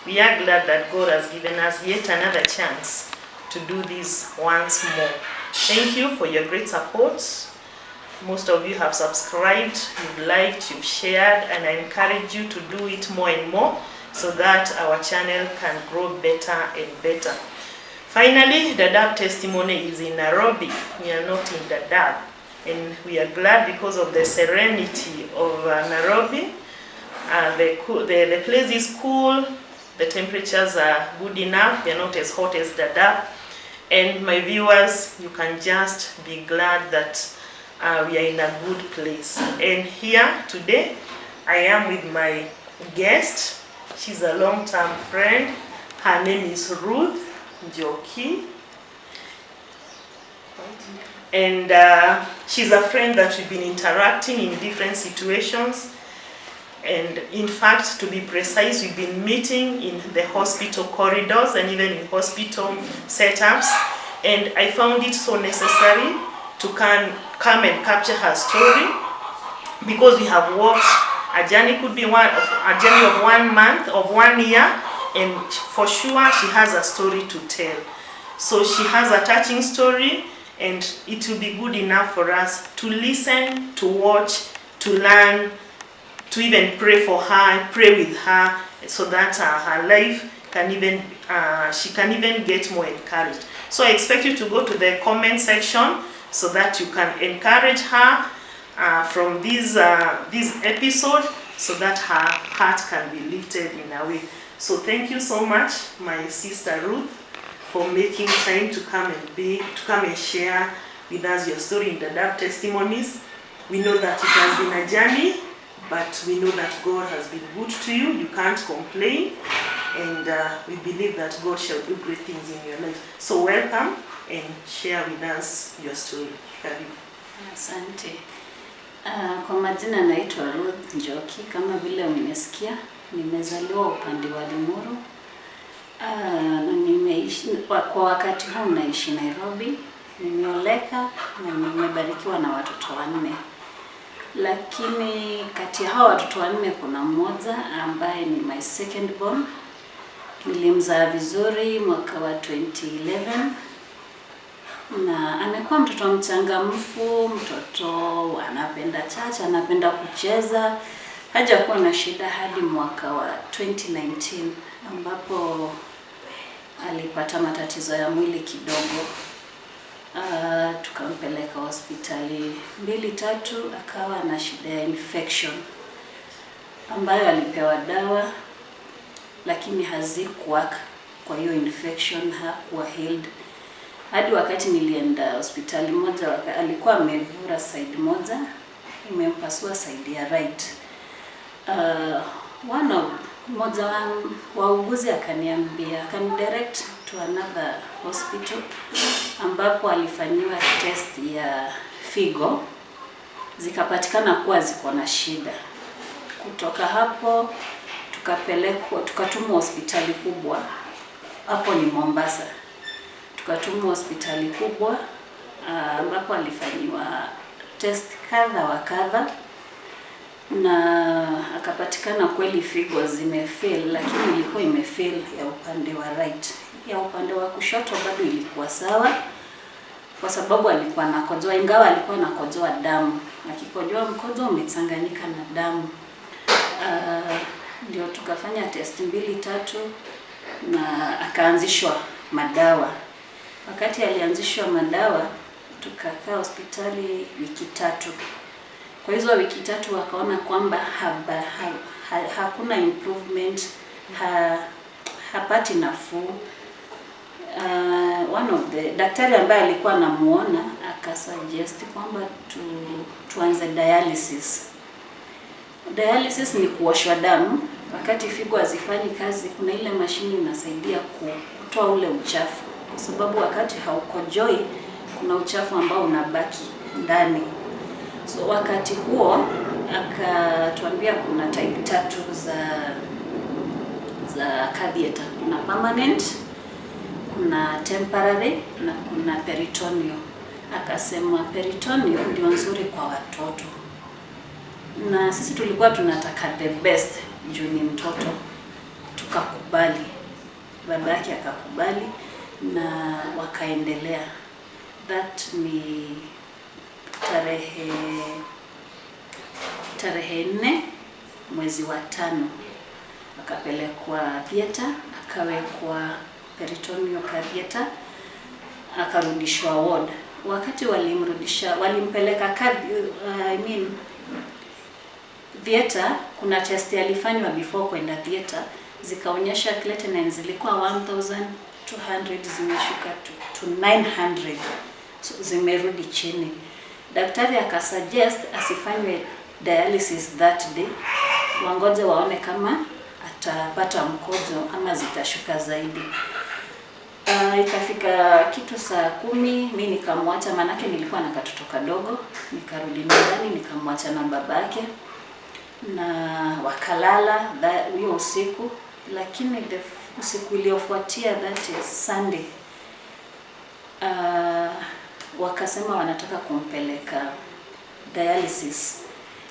We are glad that God has given us yet another chance to do this once more. Thank you for your great support. Most of you have subscribed, you've liked, you've shared, and I encourage you to do it more and more so that our channel can grow better and better. Finally, the Dadaab testimony is in Nairobi. We are not in Dadaab, and we are glad because of the serenity of Nairobi. The place is cool, the temperatures are good enough, they are not as hot as Dadaab. And my viewers, you can just be glad that we are in a good place. And here today, I am with my guest. She's a long-term friend. Her name is Ruth Njoki. And she's a friend that we've been interacting in different situations. And in fact, to be precise, we've been meeting in the hospital corridors and even in hospital setups. And I found it so necessary to come and capture her story, because we have walked a journey, could be a journey of 1 month, of 1 year, and for sure she has a story to tell. So she has a touching story, and it will be good enough for us to listen, to watch, to learn, to even pray for her, pray with her, so that her life can even, she can even get more encouraged. So I expect you to go to the comment section so that you can encourage her from this episode, so that her heart can be lifted in a way. So thank you so much, my sister Ruth, for making time to come and share with us your story in the Dadaab testimonies. We know that it has been a journey, but we know that God has been good to you. You can't complain, and we believe that God shall do great things in your life. So welcome and share with us your story. Karibu. Asante. Kwa majina naitwa Ruth Njoki, kama vile mmesikia. Nimezaliwa upande wa Limuru. Na nimeishi kwa wakati huu naishi Nairobi. Nimeoleka na nimebarikiwa na watoto 4. Lakini kati ya hao watoto 4 kuna mmoja ambaye ni my second born. Nilimzaa vizuri mwaka wa 2011. Na amekuwa mtoto mchangamfu, mtoto anapenda chacha, anapenda kucheza. Hajakuwa na shida hadi mwaka wa 2019 ambapo alipata matatizo ya mwili kidogo. Tukampeleka hospitali 2-3, akawa na shida ya infection ambayo alipewa dawa, lakini hazikuwa kwa hiyo infection, hakuwa healed. Hadi wakati nilienda hospitali moja, alikuwa amevura side moja, imempasua side ya right. Mmoja wa wauguzi akaniambia, akanidirect to another hospital ambapo alifanyiwa test ya figo, zikapatikana kuwa ziko na shida. Kutoka hapo tukatumwa hospitali kubwa, hapo ni Mombasa. Tukatumwa hospitali kubwa ambapo alifanyiwa test kadha wa kadha, na akapatikana kweli figo zimefail, lakini ilikuwa imefail ya upande wa right. Ya upande wa kushoto bado ilikuwa sawa, kwa sababu alikuwa anakojoa, ingawa alikuwa anakojoa damu. Akikojoa mkojo umechanganyika na damu. Ndio tukafanya test 2-3 na akaanzishwa madawa. Wakati alianzishwa madawa, tukakaa hospitali wiki 3. Kwa hizo wiki 3 wakaona kwamba hakuna improvement, hapati nafuu. One of the daktari ambaye alikuwa anamuona akasuggest kwamba tuanze dialysis. Dialysis ni kuoshwa damu. Wakati figo hazifanyi kazi, kuna ile mashini inasaidia kutoa ule uchafu, kwa sababu wakati haukojoi kuna uchafu ambao unabaki ndani. So wakati huo akatuambia kuna type 3 za catheter. Kuna permanent, kuna temporary na kuna peritoneal. Akasema peritoneal ndio nzuri kwa watoto. Na sisi tulikuwa tunataka the best juu ni mtoto. tukakubali, baba yake akakubali na wakaendelea. That ni tarehe 4 mwezi wa 5 akapelekwa theater, akawekwa peritoneal catheter, akarudishwa ward. Wakati walimpeleka theater, kuna test alifanywa before kwenda theater, zikaonyesha creatinine zilikuwa 1200 zimeshuka to 900, so zimerudi chini. Daktari akasuggest asifanywe dialysis that day, wangoje waone kama atapata mkojo ama zitashuka zaidi. Ikafika kitu saa 10, mimi nikamwacha, manake nilikuwa na katoto kadogo, nikarudi nyumbani nikamwacha na babake na wakalala hiyo usiku. Lakini usiku iliyofuatia, that is Sunday, wakasema wanataka kumpeleka dialysis,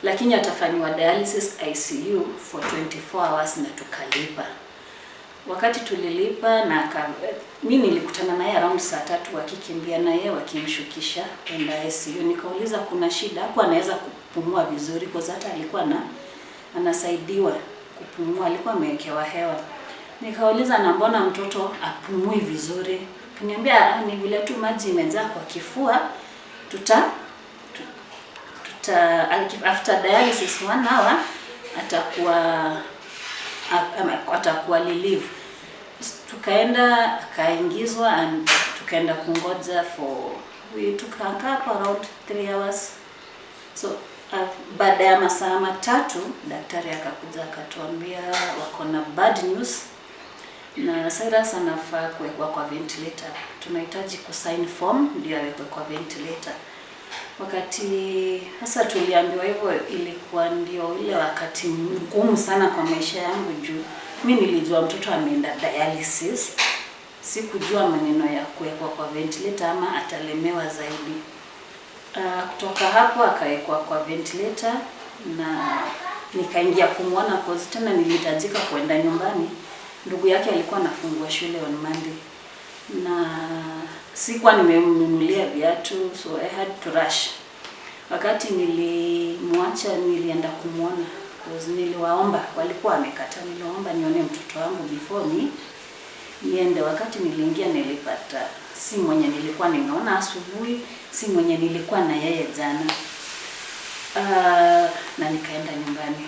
lakini atafanywa dialysis ICU for 24 hours na tukalipa. Wakati tulilipa na mimi nilikutana naye around saa 3 wakikimbia naye wakimshukisha kwenda ICU. Nikauliza kuna shida, hapo anaweza kupumua vizuri kwa sababu alikuwa anasaidiwa kupumua, alikuwa amewekewa hewa. Nikauliza na mbona mtoto apumui vizuri? Kaniambia ni vile tu maji imejaa kwa kifua, after dialysis 1 hour atakuwa relief. Tukaenda akaingizwa and tukaenda kungoja tukakaa for around 3 hours. So baada ya masaa 3 daktari akakuja akatuambia wako na bad news na Cyrus anafaa kuwekwa kwa ventilator. Tunahitaji kusign form ndio awekwe kwa ventilator. Wakati sasa tuliambiwa hivyo, ilikuwa ndio ile wakati mgumu sana kwa maisha yangu juu mimi nilijua mtoto ameenda dialysis, sikujua maneno ya kuwekwa kwa ventilator ama atalemewa zaidi. Kutoka hapo akawekwa kwa ventilator na nikaingia kumwona cause tena nilihitajika kwenda nyumbani. Ndugu yake alikuwa anafungua shule on Monday na sikuwa nimemnunulia viatu, so I had to rush. Wakati nilimwacha nilienda kumwona cause niliwaomba, walikuwa wamekata, niliwaomba nione mtoto wangu before niende. Wakati niliingia nilipata si mwenye nilikuwa nimeona asubuhi, si mwenye nilikuwa na yeye jana. Na nikaenda nyumbani.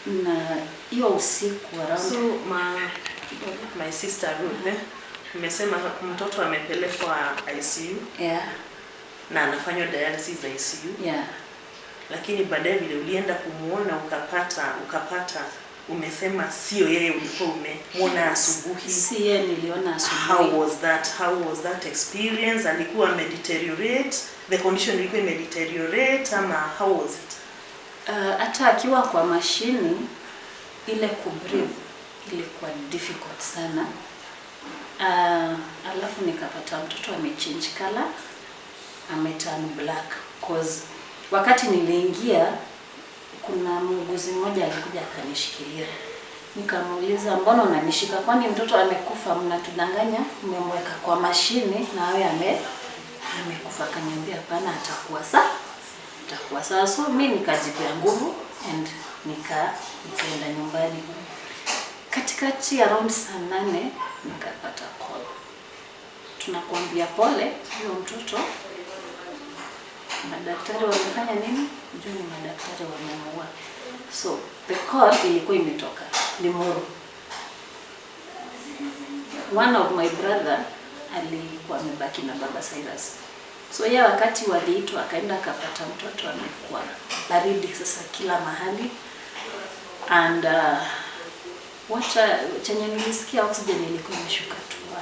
Na hiyo usiku around my sister Ruth, nimesema mtoto amepelekwa ICU. Yeah. Na anafanywa dialysis ICU. Yeah. Lakini baadaye vile ulienda kumuona ukapata umesema sio yeye ulikuwa umemwona asubuhi. Si yeye niliona asubuhi. How was that experience? Alikuwa deteriorate? The condition ilikuwa deteriorate ama how was it? Hata akiwa kwa mashini ile kubreathe ilikuwa difficult sana. Alafu nikapata mtoto amechange color, ameturn black cause wakati niliingia kuna muuguzi mmoja alikuja akanishikilia. Nikamuuliza mbona unanishika, kwani mtoto amekufa? Mnatudanganya, mmemweka kwa mashini na wewe amekufa. Kaniambia hapana, atakuwa sawa. So mimi nikajipea nguvu and nikaenda nyumbani. Katikati around saa 8 nikapata call. Tunakuambia pole, huyo mtoto madaktari wamefanya nini? Juu ni madaktari wamemuua. So the call ilikuwa imetoka Limuru. One of my brother alikuwa amebaki na baba Cyrus. So yeye wakati waliitwa akaenda akapata mtoto amekuwa baridi sasa kila mahali. And chenye nilisikia oxygen ilikuwa imeshuka tu 1.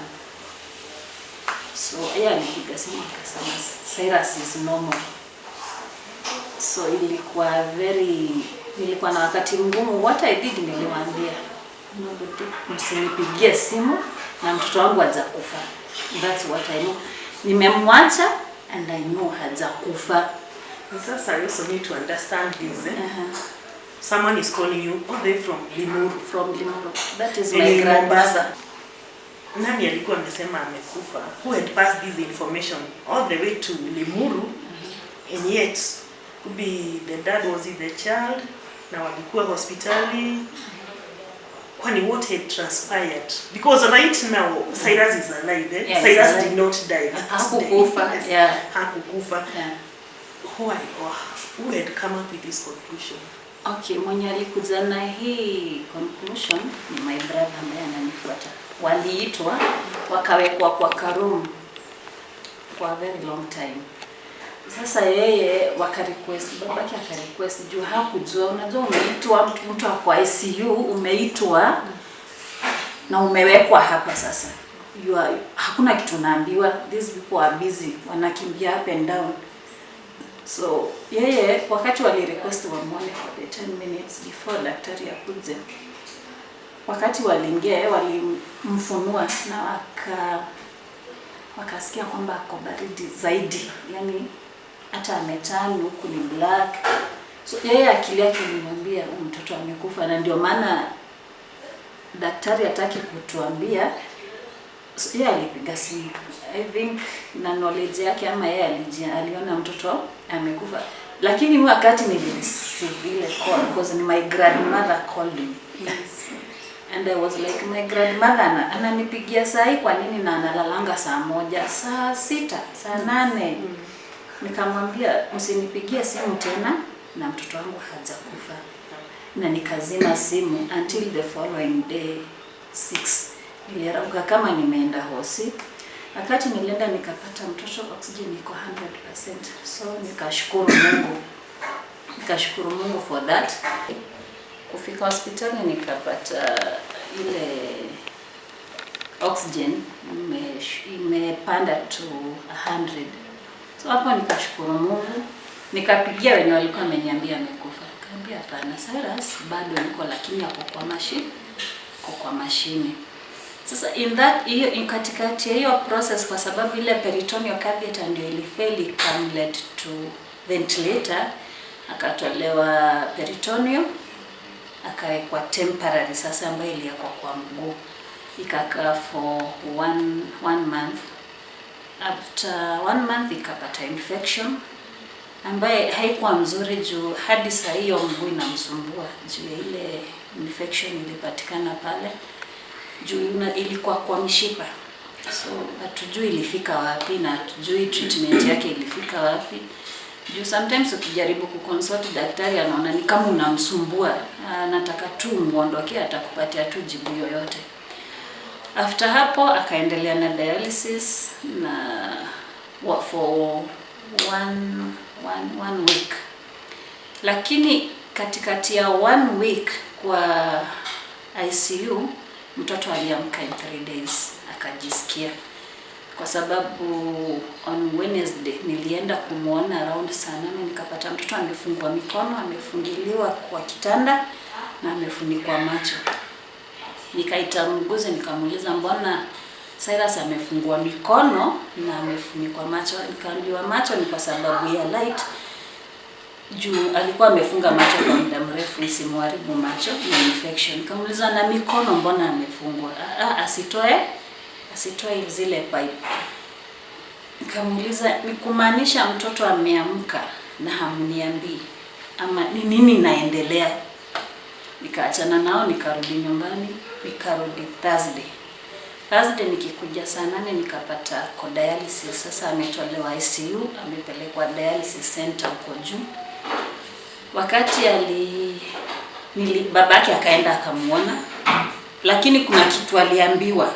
So yeye alipiga simu akasema Cyrus is normal. So nilikuwa na wakati mgumu. What I did, niliwaambia nobody msinipigie simu na mtoto wangu hajakufa. That's what I know. Nimemwacha and I know hajakufa. Sasa I also need to understand this. Someone is calling you all the way from Limuru. From Limuru. That is In my grandmother. Nani alikuwa amesema amekufa? Who had passed this information all the way to Limuru? And yet could be the dad was in the child, na walikuwa hospitali. Kwani what had transpired? Because right now Cyrus is alive. Eh? Yeah, Cyrus alive. did not die. Hakukufa. Yeah. Hakukufa. Yeah. Who had come up with this conclusion? Okay, mwenye alikuja na hii conclusion ni my brother ambaye ananifuata. Waliitwa wakawekwa kwa karoom for a very long time. Sasa yeye wakarequest, babake akarequest juu hakujua, unajua umeitwa mtu kwa ICU, umeitwa na umewekwa hapa sasa. Hakuna kitu naambiwa, these people are busy, wanakimbia up and down. So yeye wakati wali request wamwone for the 10 minutes before daktari akuje, wakati waliingia walimfunua na wakasikia kwamba ako baridi zaidi, yani hata ametani huku ni black. So yeye akili yake ilimwambia mtoto amekufa, na ndio maana daktari hataki kutuambia. So yeye alipiga simu, I think na knowledge yake ama yeye aliona mtoto amekufa. Lakini wakati nilireceive ile call, because my grandmother called me. Yes. And I was like, my grandmother ananipigia saa hii kwa nini na analalanga saa 1, saa 6, saa 8. Nikamwambia msinipigie simu tena na mtoto wangu hajakufa. Na nikazima simu until the following day 6. Nilirauka kama nimeenda hosi. Wakati nilienda nikapata mtoto oxygen iko 100%. So nikashukuru Mungu. Nikashukuru Mungu for that. Kufika hospitali nikapata ile oxygen imepanda to 100. So hapo nikashukuru Mungu. Nikapigia wenye walikuwa wameniambia amekufa. Kaambia hapana, Cyrus bado yuko, lakini hapo kwa mashine. Sasa in katikati hiyo process, kwa sababu ile peritoneal catheter ndio ilifeli ikamlet to ventilator, akatolewa peritoneal akawekwa temporary sasa, ambayo ilikuwa kwa mguu, ikakaa for one month. After 1 month ikapata infection ambaye haikuwa mzuri juu hadi saa hiyo mguu inamsumbua juu ile infection ilipatikana pale juu ilikuwa kwa mishipa. So hatujui ilifika wapi na hatujui treatment yake ilifika wapi. Juu sometimes ukijaribu kuconsult daktari anaona ni kama unamsumbua, anataka tu muondoke, atakupatia tu jibu yoyote. After hapo akaendelea na dialysis na for one week. Lakini katikati ya 1 week kwa ICU mtoto aliamka in 3 days akajisikia, kwa sababu on Wednesday nilienda kumuona around saa 8, nikapata mtoto amefungwa mikono, amefungiliwa kwa kitanda na amefunikwa macho. Nikaita mguze nikamuuliza mbona Cyrus amefungwa mikono na amefunikwa macho? Nikaambiwa macho ni kwa sababu ya light, juu alikuwa amefunga macho kwa muda mrefu isimharibu macho na infection. Nikamuuliza na mikono mbona amefungwa? Asitoe zile pipe. Nikamuuliza ni kumaanisha mtoto ameamka na hamniambii ama ni nini naendelea? Nikaachana nao nikarudi nyumbani, nikarudi Thursday nikikuja saa 8 nikapata kwa dialysis. Sasa ametolewa ICU, amepelekwa dialysis center huko juu. Wakati babake akaenda akamuona, lakini kuna kitu aliambiwa.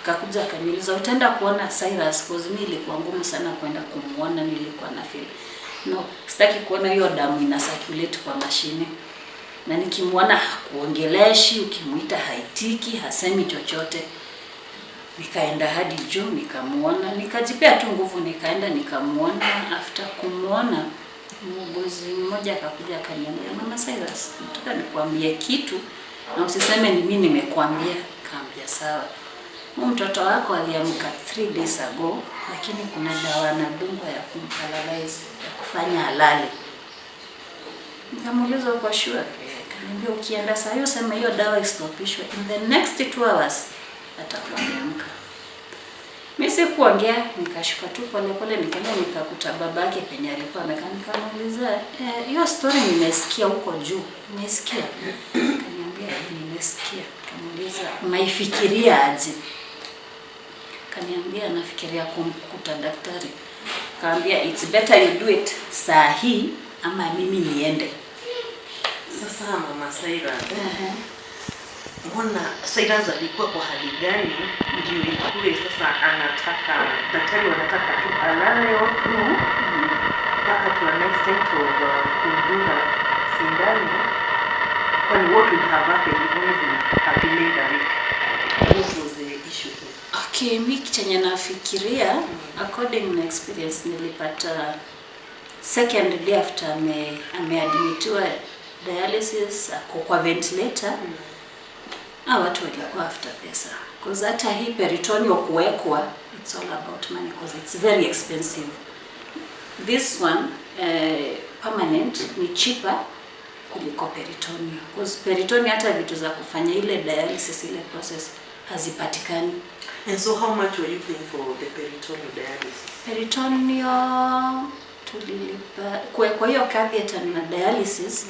Akakuja akaniuliza utaenda kuona Cyrus? Cause mimi ilikuwa ngumu sana kwenda kumuona, nilikuwa na feel no, sitaki kuona hiyo damu ina circulate kwa mashine. Na nikimuona hakuongeleshi, ukimuita haitiki, hasemi chochote. Nikaenda hadi juu nikamuona, nikajipea tu nguvu, nikaenda nikamuona. After kumuona, muuguzi mmoja akakuja akaniambia, mama Cyrus, nataka nikwambie kitu na usiseme ni mimi nimekuambia. Kaambia sawa. Mtoto wako aliamka 3 days ago, lakini kuna dawa na dungwa ya kumparalyze, ya kufanya halali. Nikamuuliza uko sure? Niambia ukienda saa hiyo sema hiyo dawa istopishwe, in the next 2 hours atakuwa ameamka. Mimi sikuongea, nikashuka tu pole pole nikaenda nikakuta babake penye alikuwa amekaa, nikamuuliza hiyo story nimesikia huko juu. Nimesikia. Kaniambia nimesikia. Kamuuliza unaifikiria aje? Kaniambia nafikiria kumkuta daktari. Kaambia it's better you do it saa hii ama mimi niende. Sasa mama Cyrus, mbona Cyrus alikuwa kwa hali gani ndio ikue sasa anataka daktari wanataka tu alale watu mpaka to an extent of kudunga sindano? Kwani what would have happened if he had delayed a week? What was the issue? Okay, mimi chenye nafikiria according to experience nilipata second day after ameadmitiwa dialysis kwa ventilator. Watu walikuwa after pesa. Because hata hii peritoneal kuwekwa, it's all about money because it's very expensive. This one permanent ni cheaper kuliko peritoneal. Because peritoneal hata vitu za kufanya ile dialysis ile process hazipatikani. And so how much were you paying for the peritoneal dialysis? Peritoneal tulipa kwa hiyo catheter na dialysis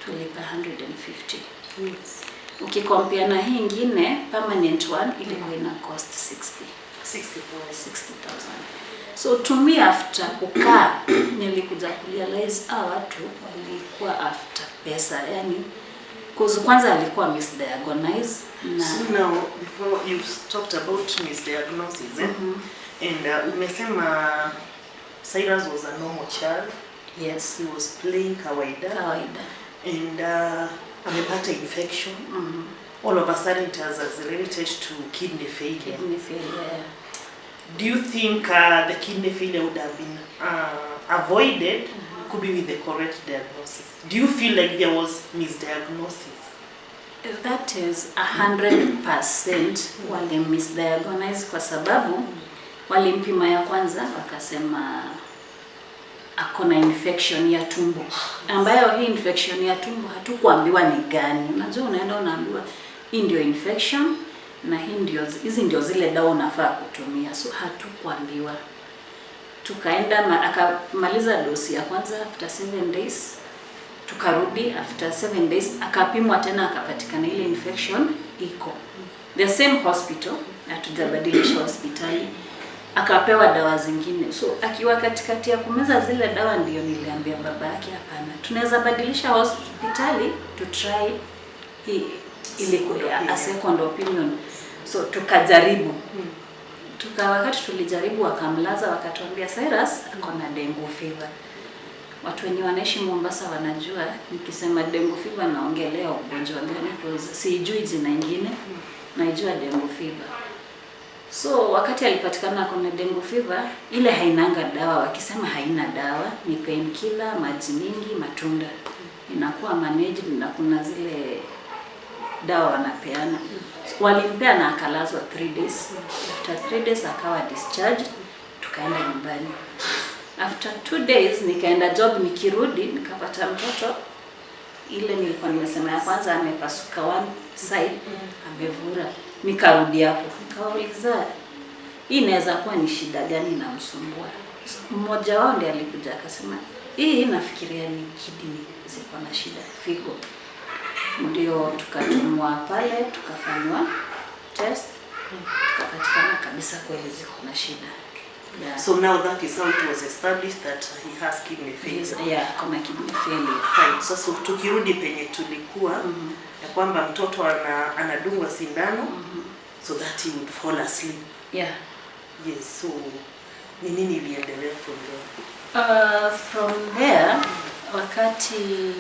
tulipa 150. Yes. Ukikompare na hii nyingine permanent one ilikuwa ina cost 60,000. So to me after kukaa nilikuja kurealize watu walikuwa after pesa, yani kwanza alikuwa misdiagnosed na so now before you talked about misdiagnosis and umesema Cyrus was a normal child. Yes, he was playing kawaida and amepata infection. All of a sudden it has related to kidney failure. Do you think the kidney failure would have been avoided could be with the correct diagnosis? Do you feel like there was misdiagnosis? That is 100% wale misdiagnose kwa sababu walimpima ya kwanza wakasema akona infection ya tumbo, ambayo hii infection ya tumbo hatukuambiwa ni gani. Unajua unaenda unaambiwa hii ndio infection na hizi ndio zile dawa unafaa kutumia, so hatukuambiwa. Tukaenda akamaliza dosi ya kwanza after 7 days, tukarudi after 7 days akapimwa tena akapatikana ile infection iko the same hospital, hatujabadilisha hospitali, akapewa dawa zingine. So akiwa katikati ya kumeza zile dawa ndio niliambia baba yake hapana, tunaweza badilisha hospitali to try ile a second opinion. So tukajaribu. Wakati tulijaribu wakamlaza wakatuambia Cyrus akona dengue fever. Watu wenye wanaishi Mombasa wanajua nikisema dengue fever naongelea ugonjwa gani because sijui jina nyingine, naijua dengue fever. So wakati alipatikana kuna dengue fever, ile hainanga dawa, wakisema haina dawa, ni painkiller, maji mingi, matunda. Inakuwa managed na kuna zile dawa wanapeana. Walimpea na akalazwa 3 days. After 3 days akawa discharged, tukaenda nyumbani. After 2 days nikaenda job, nikirudi nikapata mtoto ile nilikuwa nimesema ya kwanza amepasuka one side, amevura. Nikarudi hapo nikauliza hii inaweza kuwa ni shida gani na msumbua. Mmoja wao ndiye alikuja akasema hii nafikiria ni kidney ziko na shida, figo. Ndio tukatumwa pale tukafanywa test, tukapatikana kabisa kweli ziko na shida. Yeah. So now that is how it was established that he has kidney failure. Yeah, kama kidney failure. Fine. So tukirudi penye tulikuwa ya kwamba mtoto anadungwa sindano so that he would fall asleep. Yeah. Yes. So ni nini iliendelea from there? From there wakati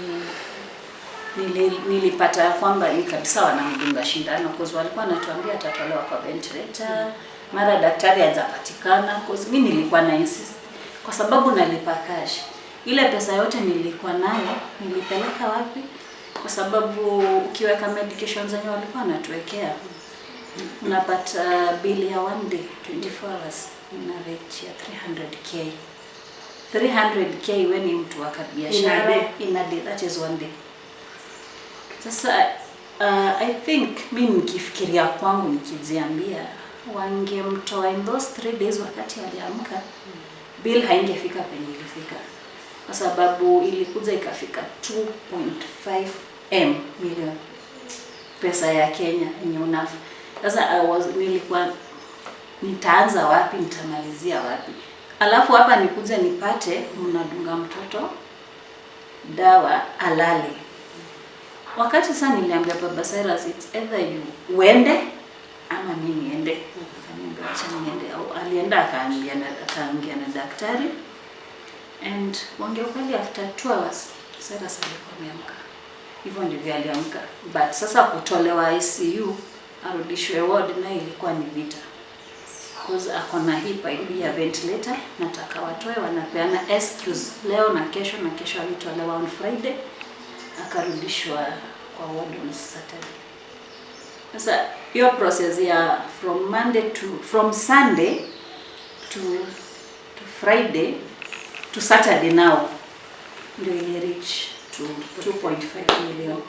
nilipata kwamba kabisa wanamdunga sindano because walikuwa wanatuambia atatolewa kwa ventilator. Mara daktari hajapatikana because mimi nilikuwa na insist kwa sababu nalipa cash. Ile pesa yote nilikuwa nayo nilipeleka wapi? Kwa sababu ukiweka medication zenye walikuwa wanatuwekea unapata bill ya 1 day 24 hours ina rate ya 300k. 300k when mtu wa biashara in a day, that is 1 day. Sasa I think mimi nikifikiria kwangu nikijiambia wangemtoa in those 3 days wakati aliamka, bill haingefika penye ilifika, kwa sababu ilikuja ikafika 2.5 million pesa ya Kenya yenye unafu. Sasa nilikuwa nitaanza wapi, nitamalizia wapi? Alafu hapa nikuja nipate mnadunga mtoto dawa alale. Wakati sasa niliambia Baba Cyrus, it's either you uende ama mimi niende. Akaniambia acha niende. Alienda akaongea na daktari, and wangeukali after 2 hours Cyrus alikuwa ameamka. Hivyo ndivyo aliamka. But sasa kutolewa ICU arudishwe ward na ilikuwa ni vita. Because akona hip ya ventilator, nataka watoe, wanapeana excuse leo na kesho alitolewa on Friday, akarudishwa kwa ward on Saturday. Sasa hiyo process ya from Sunday to Friday to Saturday now ndio ili reach to 2.5 million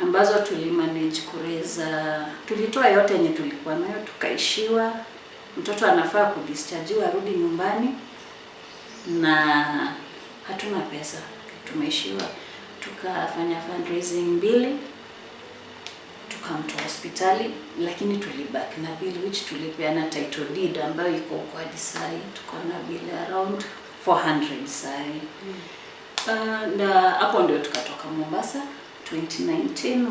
ambazo tulimanage kureza. Tulitoa yote yenye tulikuwa nayo, tukaishiwa. Mtoto anafaa kudischarge arudi nyumbani na hatuna pesa, tumeishiwa. Tukafanya fundraising mbili, tukamtoa hospitali, lakini tulibaki na bill which tulipeana title deed ambayo iko kwa disai. Tuko na bill around 400 sai. Na hapo ndio tukatoka Mombasa 2019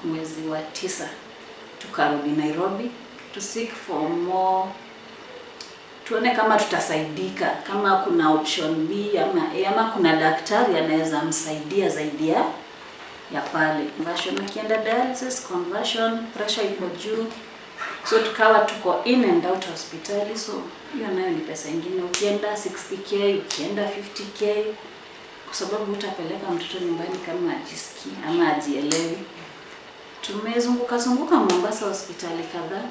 mwezi wa 9, tukarudi Nairobi to seek for more, tuone kama tutasaidika, kama kuna option B ama kuna daktari anaweza msaidia zaidi ya pale. Conversion akienda dialysis, conversion pressure iko juu, so tukawa tuko in and out hospitali. So hiyo nayo ni pesa nyingine, ukienda 60k, ukienda 50k, kwa sababu utapeleka mtoto nyumbani kama ajisikii ama ajielewi. Tumezunguka Mombasa hospitali kadhaa,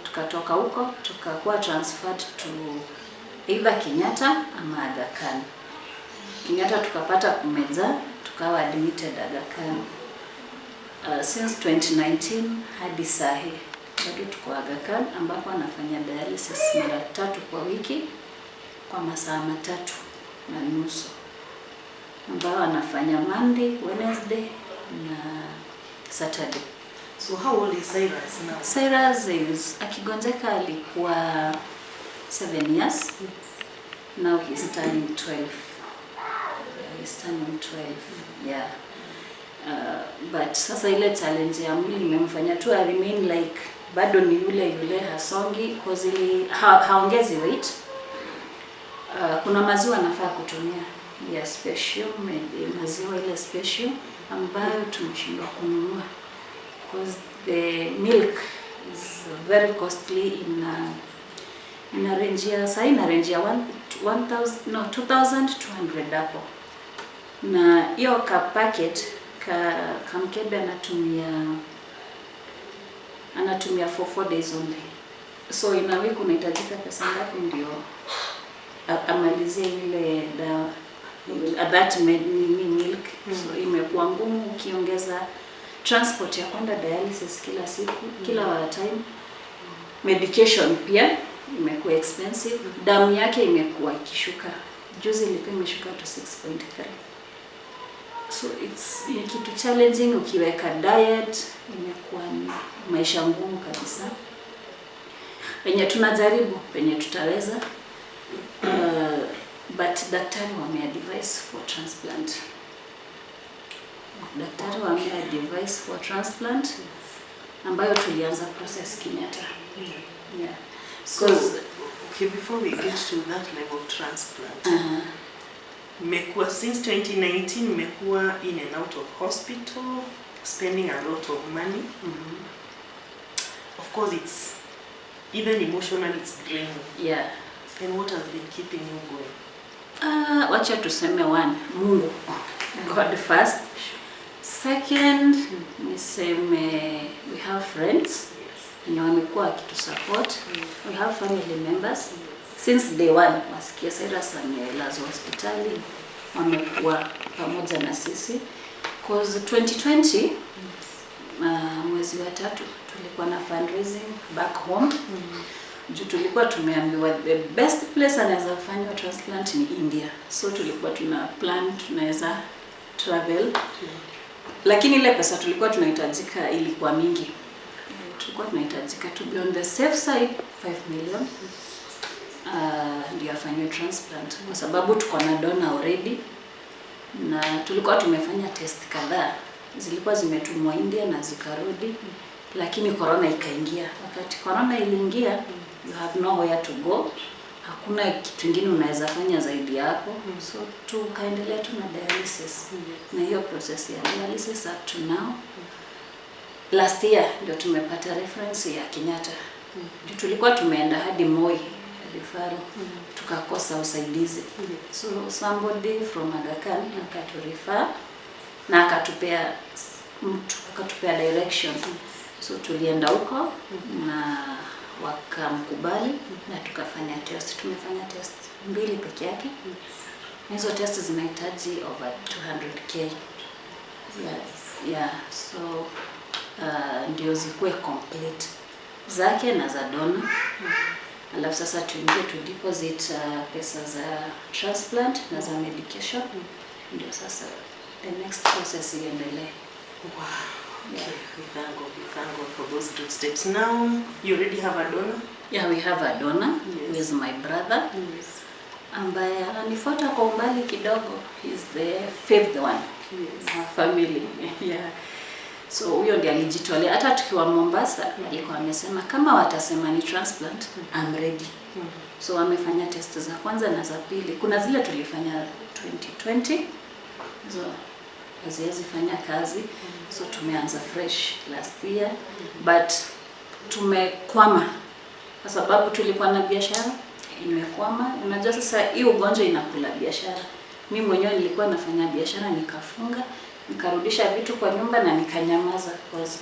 tukatoka huko tukakuwa transferred to either Kenyatta ama Aga Khan. Kenyatta tukapata kumeza, tukawa admitted Aga Khan. Since 2019 hadi sahi bado tuko Aga Khan, ambapo anafanya dialysis mara 3 kwa wiki kwa masaa 3.5, ambao anafanya Monday, Wednesday na Saturday. So how old is Cyrus now? Cyrus is akigonjeka alikuwa 7 years. Yes. Now he's turning 12. He's turning 12. Yeah. But sasa ile challenge ya mwili imemfanya tu remain like bado ni yule hasongi, cause haongezi weight. Kuna maziwa anafaa kutumia ya special, maziwa ile special ambayo tumeshindwa kununua, because the milk is very costly in a range ya 2,200 hapo, na hiyo ka packet ka mkebe anatumia for 4 days only. So in a week unahitajika pesa ngapi ndio amalizie ile dawa that milk? So imekuwa ngumu, ukiongeza transport ya kwenda dialysis kila siku, kila time. Medication pia imekuwa expensive. Damu yake imekuwa ikishuka, juzi ilikuwa imeshuka to 6.3. So it's kitu challenging. Ukiweka diet imekuwa maisha ngumu kabisa, penye tunajaribu penye tutaweza. But daktari wameadvise for transplant. Daktari wameadvise for transplant ambayo tulianza process Kenyatta. Yeah. So okay, before we get to that level of transplant, mmekuwa since 2019 mmekuwa in and out of hospital, spending a lot of money. Of course it's even emotionally it's draining. Yeah. And what has been keeping you going? Wacha tuseme one, Mungu. God first. Second, niseme we have friends na wamekuwa wakitusupport. We have family members. Since day one, wasikia Cyrus amelazwa hospitali, wamekuwa pamoja na sisi. Cause 2020 mwezi wa 3 tulikuwa na fundraising back home. Juu tulikuwa tumeambiwa the best place anaweza kufanya transplant ni India. So tulikuwa tuna plan tunaweza travel. Lakini ile pesa tulikuwa tunahitajika ilikuwa mingi. Tulikuwa tunahitajika to be on the safe side 5 million. Ndio afanywe transplant kwa sababu tuko na donor already. Na tulikuwa tumefanya test kadhaa. Zilikuwa zimetumwa India na zikarudi. Lakini corona ikaingia. Wakati corona iliingia, you have nowhere to go. Hakuna kitu kingine unaweza fanya zaidi hapo. So tukaendelea tu na dialysis. Na hiyo process ya dialysis up to now. Last year ndio tumepata reference ya Kenyatta. Tulikuwa tumeenda hadi Moi referral. Tukakosa usaidizi. So somebody from Aga Khan akaturefer na akatupea direction. So tulienda huko na wakamkubali na tukafanya test. Tumefanya test 2 peke yake. Hizo test zinahitaji over 200k. Yeah. So ndio zikuwe complete zake na za donor. Alafu sasa tuingie to deposit pesa za transplant na za medication. Ndio sasa the next process iendelee. Wow. Yeah. We thank God for those 2 steps. Now you already have a donor? Yeah, we have a donor. Yes. Who is my brother. Yes. Ambaye ananifuata kwa umbali kidogo. He's the 5th one. Yes. Our family. Yeah. So huyo ndiye alijitolea. Hata tukiwa Mombasa alikuwa amesema kama watasema ni transplant, I'm ready. So wamefanya test za kwanza na za pili. Kuna zile tulifanya 2020. So haziwezi fanya kazi. So tumeanza fresh last year. But tumekwama kwa sababu tulikuwa na biashara imekwama. Unajua sasa hii ugonjwa inakula biashara. Mimi mwenyewe nilikuwa nafanya biashara nikafunga, nikarudisha vitu kwa nyumba na nikanyamaza because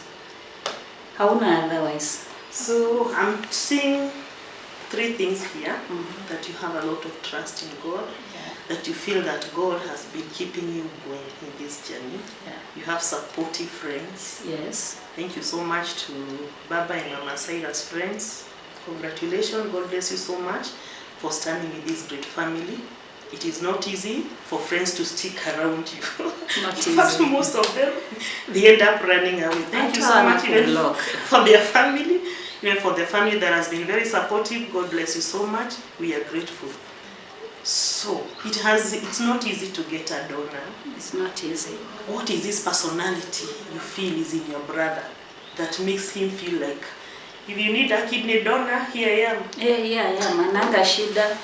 hauna otherwise. So I'm seeing 3 things here. That you have a lot of trust in God. That you feel that God has been keeping you going in this journey. You have supportive friends. Yes. Thank you so much to Baba and Mama Cyrus friends. Congratulations. God bless you so much for standing with this great family. It is not easy for friends to stick around you. Not easy. Most of them, they end up running away. Thank you so much even for their family. Even for the family that has been very supportive. God bless you so much. We are grateful. So, it's not easy to get a donor. It's not easy. What is this personality you feel is in your brother that makes him feel like, if you need a kidney donor, here I am? Yeah, mananga shida.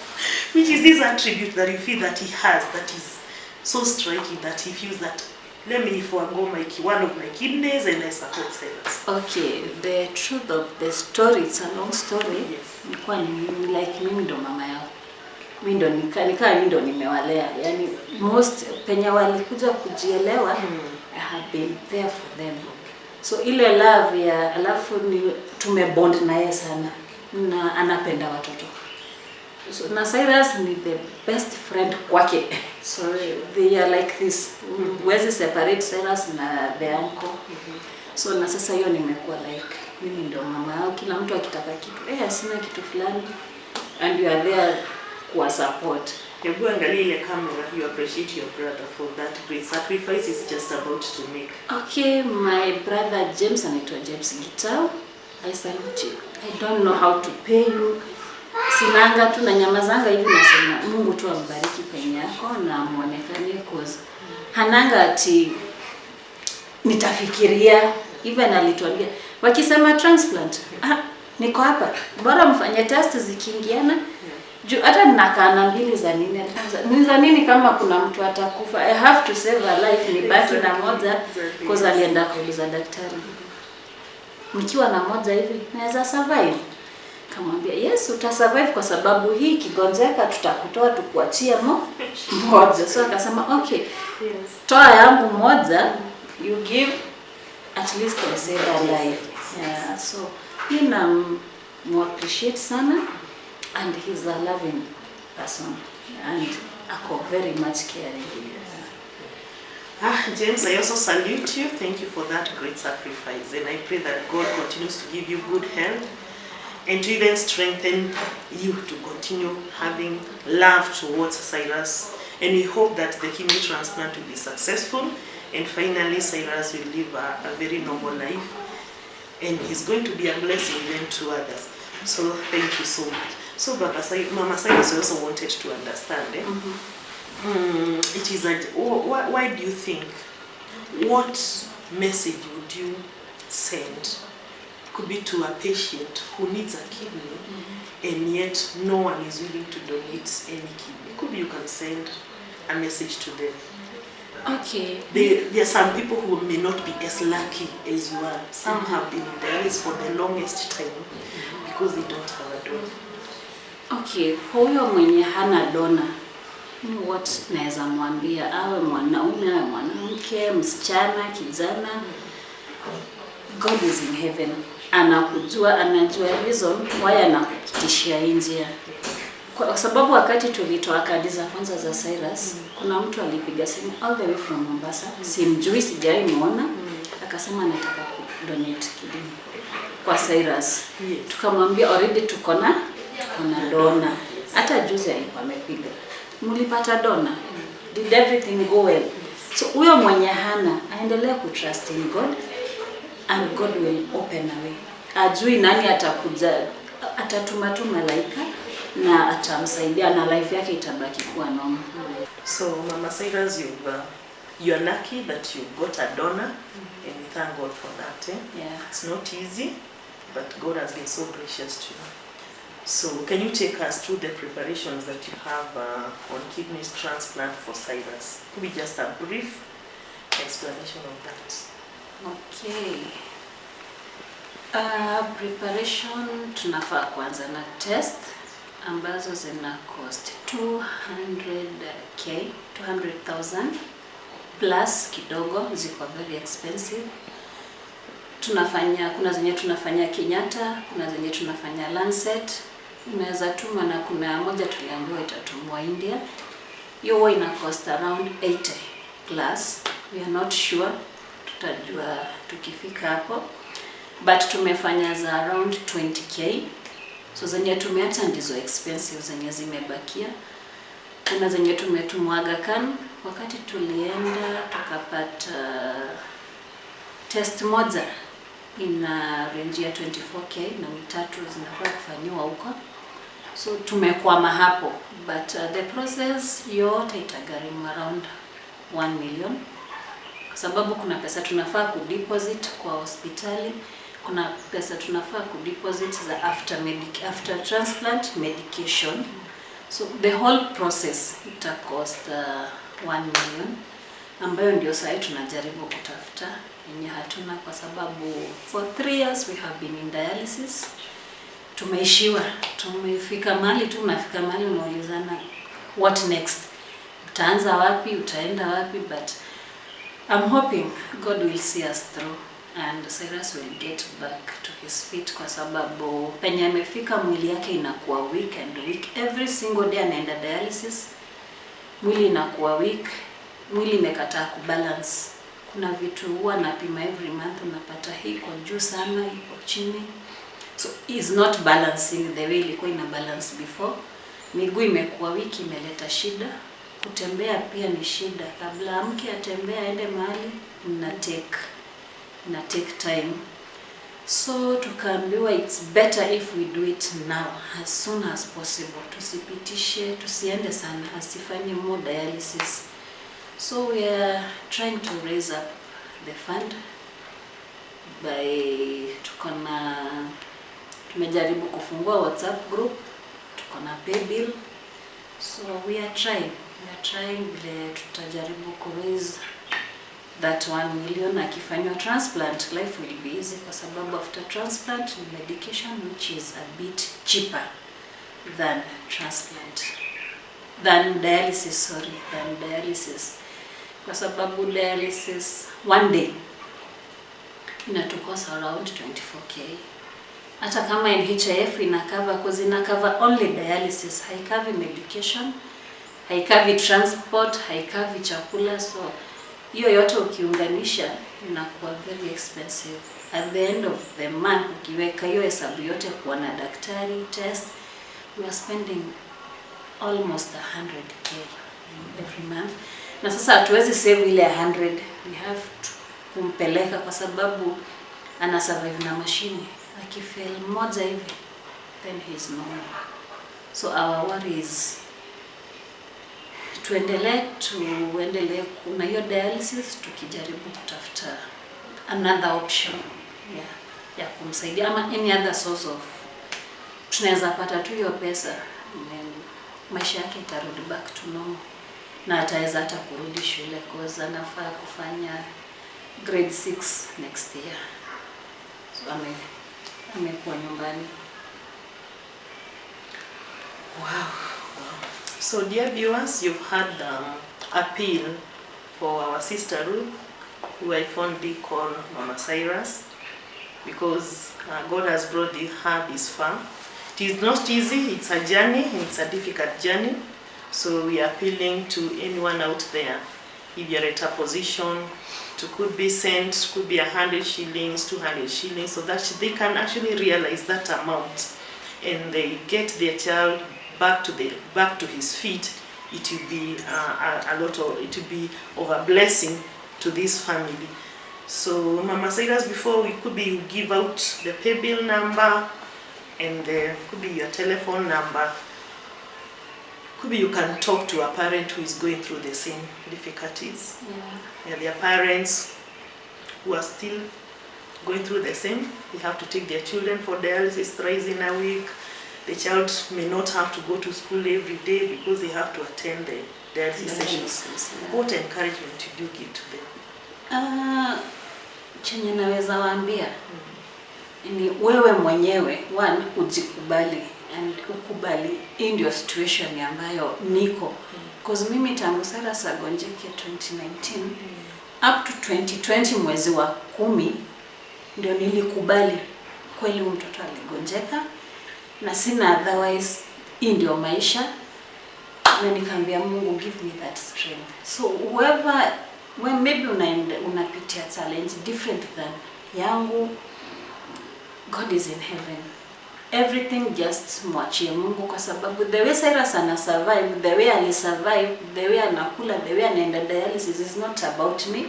Which is this attribute that you feel that he has, that is so striking, that he feels that, let me forego one of my kidneys and I support Cyrus. Okay, the truth of the story, it's a long story. Yes. Mimi ndo mama yao. Mimi ndo nimewalea. Yani most penye walikuja kujielewa, I have been there for them. So ile love ya alafu ni tumebond na yeye sana na anapenda watoto. So na Cyrus ni the best friend kwake. So they are like this. Huwezi separate Cyrus na the uncle. So na sasa hiyo nimekuwa like mimi ndo mama yao, kila mtu akitaka kitu sina kitu fulani and you are there kwa support. Hebu angalia ile camera, you appreciate your brother for that great sacrifice he's just about to make. Okay, my brother James anaitwa James Gitau. I salute you. I don't know how to pay you. Sinanga tu na nyamazanga hivi nasema Mungu tu ambariki penye yako na muonekane cause hananga ati nitafikiria. Even alituambia wakisema transplant, niko hapa. Bora mfanye test zikiingiana. Hata ninakaa na mbili za nini? Ni za nini kama kuna mtu atakufa? I have to save a life, ni baki na moja cause alienda kuuliza daktari. Nikiwa na moja hivi naweza survive? Kamwambia yes, utasurvive kwa sababu hii kigonjeka tutakutoa tukuachie moja. So akasema okay. Toa yangu moja, you give at least I save a life. Yeah, so nina appreciate sana. And he's a loving person and ako very much caring. James, I also salute you. Thank you for that great sacrifice. And I pray that God continues to give you good health and to even strengthen you to continue having love towards Cyrus. And we hope that the kidney transplant will be successful. And finally, Cyrus will live a very normal life. And he's going to be a blessing even to others. So thank you so much. So Mama Cyrus also wanted to understand. It is why do you think, what message would you send? Could be to a patient who needs a kidney and yet no one is willing to donate any kidney. Could be you can send a message to them. Okay. There are some people who may not be as lucky as you are. Some have been in dialysis for the longest time because they don't have a donor. Okay, huyo mwenye hana dona, what naweza mwambia, awe mwanaume, awe mwanamke, msichana, kijana, God is in heaven. Anakujua, anajua reason why anakupitishia njia. Kwa sababu wakati tulitoa kadi za kwanza za Cyrus, kuna mtu alipiga simu all the way from Mombasa, simjui, sijai muona, akasema anataka donate kidney kwa Cyrus. Tukamwambia already tuko na dona. Hata juzi alikuwa amepiga. Mulipata dona? Did everything go well? So huyo mwenye hana aendelee kutrust in God and God will open a way. Ajui nani atakuja, atatuma tu malaika na atamsaidia na life yake itabaki kuwa normal. So Mama Cyrus, you are lucky that you got a donor and we thank God for that. Yeah. It's not easy, but God has been so gracious to you. So can you take us through the preparations that you have on kidney transplant for Cyrus? Could be just a brief explanation of that. Okay. Preparation tunafaa kwanza na test ambazo zina cost 200,000 plus kidogo, ziko very expensive. Kuna zenye tunafanya Kenyatta, kuna zenye tunafanya Lancet, unaweza tuma, na kuna moja tuliambiwa itatumwa India. Hiyo ina cost around 80 plus. We are not sure, tutajua tukifika hapo, but tumefanya za around 20k. So zenye tumeacha ndizo expensive, zenye zimebakia. Kuna zenye tumetumwaga kan, wakati tulienda tukapata test moja ina range ya 24k na mitatu zinafaa kufanywa huko. So tumekwama hapo, but the process yote itagharimu around 1 million. Kwa sababu kuna pesa tunafaa kudeposit kwa hospitali, kuna pesa tunafaa kudeposit za after transplant medication. So the whole process ita cost 1 million, ambayo ndio sasa tunajaribu kutafuta yenye hatuna, kwa sababu for 3 years we have been in dialysis. Tumeishiwa, tumefika mahali tu, unafika mahali unaulizana what next, utaanza wapi, utaenda wapi, but I'm hoping God will see us through and Cyrus will get back to his feet, kwa sababu penye amefika mwili yake inakuwa weak and weak. Every single day anaenda dialysis, mwili inakuwa weak, mwili imekataa kubalance. Kuna vitu huwa napima every month, unapata hii iko juu sana, iko chini. So is not balancing the way ilikuwa ina balance before. Miguu imekuwa wiki, imeleta shida. Kutembea pia ni shida. Kabla mke atembea aende mahali, ina take time. So tukaambiwa it's better if we do it now, as soon as possible. Tusipitishe, tusiende sana, asifanye more dialysis. So we are trying to raise up the fund by tumejaribu kufungua WhatsApp group, tuko na pay bill. So we are trying vile tutajaribu ku raise that 1 million. Akifanywa transplant, life will be easy, kwa sababu after transplant medication which is a bit cheaper than dialysis, kwa sababu dialysis one day inatukosa around 24k. Hata kama NHIF ina cover only dialysis, haikavi medication, haikavi transport, haikavi chakula. So hiyo yote ukiunganisha inakuwa very expensive. At the end of the month ukiweka hiyo hesabu yote kuwa na daktari, test, we are spending almost 100k every month. Na sasa hatuwezi save ile 100, we have to kumpeleka kwa sababu ana survive na mashini. Akifail moja hivi then he is normal. So our worry is tuendelee kuna hiyo dialysis, tukijaribu kutafuta another option ya kumsaidia ama any other source of tunaweza pata tu hiyo pesa, maisha yake itarudi back to normal na ataweza hata kurudi shule cause anafaa kufanya grade 6 next year. So amekuwa nyumbani. Wow. So dear viewers, you've heard the appeal for our sister Ruth, who I fondly call Mama Cyrus, because God has brought her this far. It is not easy, it's a journey, it's a difficult journey. So we are appealing to anyone out there, if you're at a position to could be sent, could be 100 shillings, 200 shillings, so that they can actually realize that amount and they get their child back to his feet. It will be it will be of a blessing to this family. So Mama Cyrus, before we could be give out the pay bill number and could be your telephone number. Could be you can talk to a parent who is going through the same difficulties. Yeah, their parents who are still going through the same. They have to take their children for dialysis thrice in a week. The child may not have to go to school every day because they have to attend the dialysis sessions. Yeah. What encouragement did you give to them? Chenye naweza waambia ni wewe mwenyewe ujikubali and ukubali in your situation ambayo niko. Because mimi tangu Cyrus agonjeke 2019 up to 2020 mwezi wa 10 ndio nilikubali kweli huyu mtoto aligonjeka na sina otherwise, hii ndio maisha, na nikamwambia Mungu, give me that strength. So whoever, when maybe unapitia challenge different than yangu, God is in heaven. Everything just mwachie Mungu, kwa sababu the way Cyrus ana survive, the way ali survive, the way anakula, the way anaenda dialysis is not about me.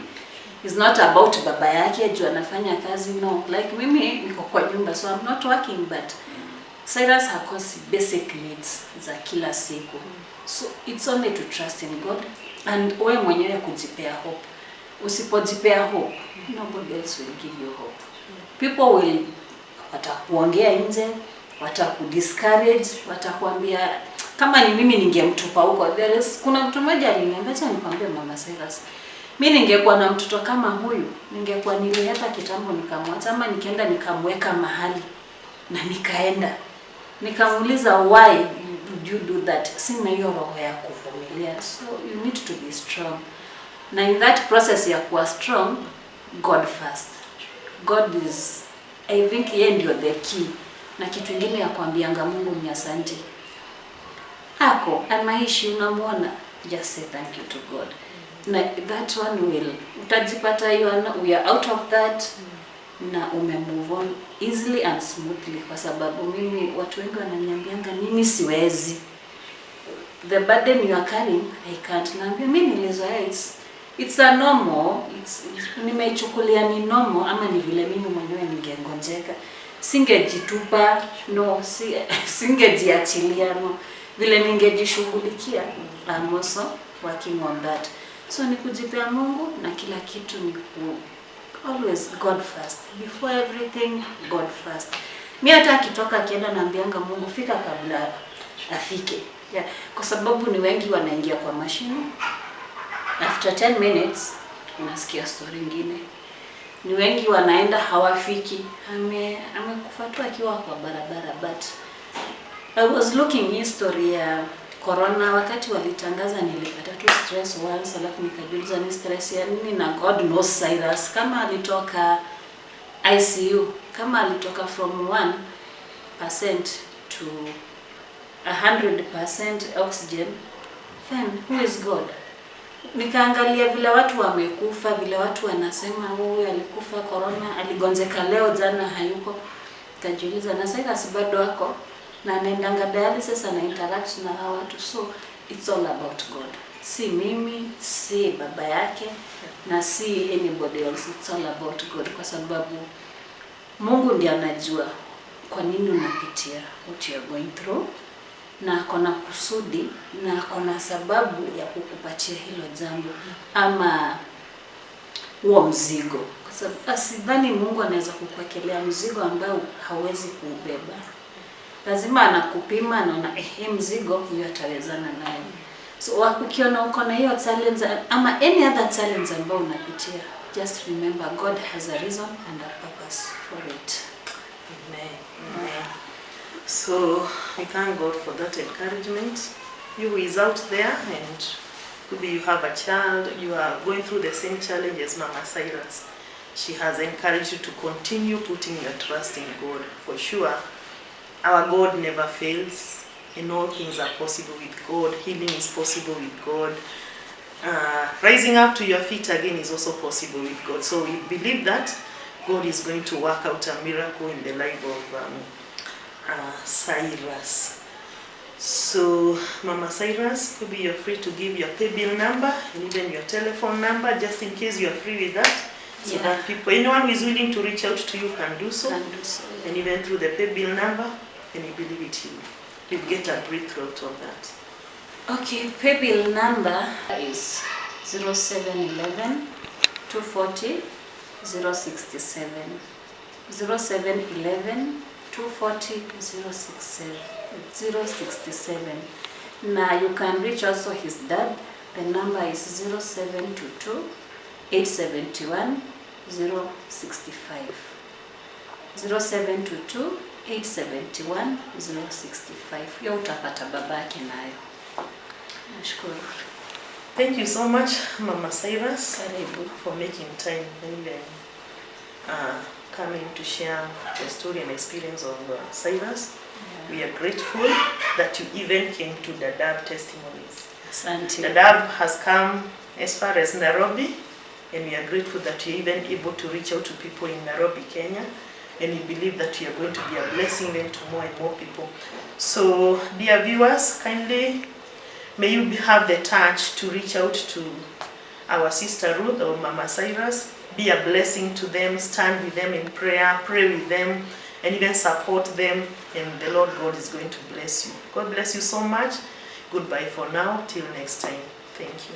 It's not about baba yake juu anafanya kazi, no. Like mimi niko kwa nyumba, so I'm not working, but Cyrus hakosi basic needs za kila siku. So it's only to trust in God and wewe mwenyewe kujipea hope. Usipojipea hope, nobody else will give you hope. People will watakuongea nje, watakudiscourage, watakwambia kama ni mimi ningemtupa huko. Kuna mtu mmoja aliniambia, acha nikwambie Mama Cyrus, mimi ningekuwa na mtoto kama huyu, ningekuwa nilileta kitambo nikamwacha, ama nikienda nikamweka mahali na nikaenda. Nikamuuliza, why did you do that? Sina hiyo roho ya kuvumilia. So you need to be strong. Na in that process ya kuwa strong, God first. God is, I think yeye ndio the key. Na kitu kingine ya kuambianga Mungu ni asante. Hako anaishi, unamuona, just say thank you to God. Na that one will utajipata we are out of that. Na move on easily and smoothly, kwa sababu mimi watu wengi wananiambianga mimi siwezi, the burden you are carrying I can't. Naambia mimi nilizoea, it's a normal, nimeichukulia ni normal, ama ni vile mimi mwenyewe ningegonjeka singejitupa, no, singejiachilia, no, vile ningejishughulikia. I'm also working on that. So ni kujipea Mungu na kila kitu ni always God first. Before everything, God first. Mimi hata akitoka akienda naambianga Mungu, fika kabla afike. Yeah. Kwa sababu ni wengi wanaingia kwa mashine, after 10 minutes unasikia story nyingine. Ni wengi wanaenda hawafiki, amekufa tu akiwa kwa barabara. But I was looking history ya corona, wakati walitangaza nilipata tu stress once, alafu nikajiuliza ni stress ya nini, na God knows Cyrus kama alitoka ICU, kama alitoka from 1% to 100% oxygen, then who is God? nikaangalia vile watu wamekufa, vile watu wanasema huyu alikufa corona, aligonjeka leo, jana hayuko. Nikajiuliza, na Cyrus bado wako na anaendanga dialysis, ana interact na hawa watu. So it's all about God. Si mimi, si baba yake, na si anybody else. It's all about God, kwa sababu Mungu ndiye anajua kwa nini unapitia what you are going through, na akona kusudi na akona sababu ya kukupatia hilo jambo ama huo mzigo. Kwa sababu asidhani Mungu anaweza kukuwekelea mzigo ambao hawezi kuubeba. Lazima anakupima, anaona mzigo huyu atawezana naye. So ukiona uko na hiyo challenge ama any other challenge ambao unapitia, just remember God has a reason and a purpose for it. Amen. Amen. So we thank God for that encouragement. You who is out there, and could be you have a child, you are going through the same challenge as Mama Cyrus. She has encouraged you to continue putting your trust in God. For sure, our God never fails, and all things are possible with God. Healing is possible with God. Rising up to your feet again is also possible with God. So we believe that God is going to work out a miracle in the life of Cyrus. So Mama Cyrus, maybe you're free to give your pay bill number and even your telephone number, just in case you're free with that. So that people, anyone who is willing to reach out to you can do so. And even through the pay bill number, and you believe it, you'll get a breakthrough out of that. Okay, pay bill number is 0711 240 067. 0711 240 067. Now you can reach also his dad. The number is 0722 871 065. 0722 871 065. Hiyo utapata babake nayo. Nashukuru. Thank you so much, Mama Cyrus, Karibu, for making time and coming to share the story and experience of Cyrus. Yeah. We are grateful that you even came to the Dab testimonies. Asante. The Dab has come as far as Nairobi, and we are grateful that you're even able to reach out to people in Nairobi, Kenya, and we believe that you are going to be a blessing then to more and more people. So, dear viewers, kindly may you have the touch to reach out to our sister Ruth or Mama Cyrus. Be a blessing to them, stand with them in prayer, pray with them, and even support them, and the Lord God is going to bless you. God bless you so much. Goodbye for now. Till next time. Thank you.